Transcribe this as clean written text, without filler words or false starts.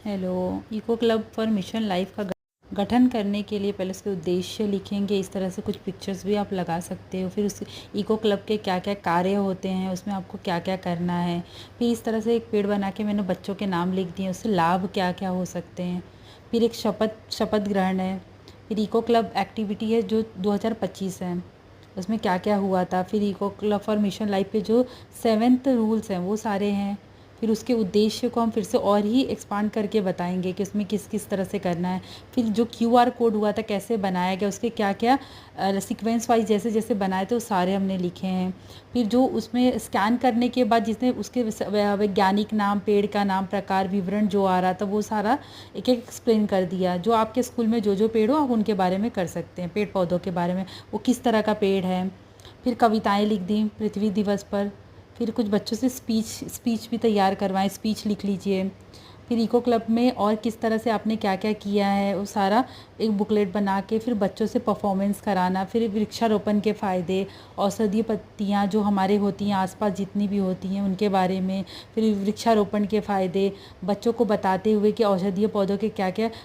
Hello. Eco Club for Mission LiFE का गठन करने के लिए पहले उसके उद्देश्य लिखेंगे। इस तरह से कुछ पिक्चर्स भी आप लगा सकते हो। फिर उस इको क्लब के क्या क्या कार्य होते हैं, उसमें आपको क्या क्या करना है। फिर इस तरह से एक पेड़ बना के मैंने बच्चों के नाम लिख दिए, उससे लाभ क्या क्या हो सकते हैं। फिर एक शपथ ग्रहण है। फिर इको क्लब एक्टिविटी है जो 2025 है, उसमें क्या क्या हुआ था। फिर Eco Club for Mission LiFE पे जो 7th रूल्स हैं वो सारे हैं। फिर उसके उद्देश्य को हम फिर से और ही एक्सपांड करके बताएंगे कि उसमें किस किस तरह से करना है। फिर जो QR कोड हुआ था कैसे बनाया गया, उसके क्या क्या सीक्वेंस वाइज जैसे जैसे बनाए थे वो सारे हमने लिखे हैं। फिर जो उसमें स्कैन करने के बाद जिसने उसके वैज्ञानिक नाम, पेड़ का नाम, प्रकार, विवरण जो आ रहा था वो सारा एक एक एक्सप्लेन कर दिया। जो आपके स्कूल में जो पेड़ हो आप उनके बारे में कर सकते हैं, पेड़ पौधों के बारे में, वो किस तरह का पेड़ है। फिर कविताएं लिख दी पृथ्वी दिवस पर। फिर कुछ बच्चों से स्पीच भी तैयार करवाएं, स्पीच लिख लीजिए। फिर इको क्लब में और किस तरह से आपने क्या क्या किया है वो सारा एक बुकलेट बना के फिर बच्चों से परफॉर्मेंस कराना। फिर वृक्षारोपण के फ़ायदे, औषधीय पत्तियाँ जो हमारे होती हैं आसपास जितनी भी होती हैं उनके बारे में, फिर वृक्षारोपण के फ़ायदे बच्चों को बताते हुए कि औषधीय पौधों के क्या क्या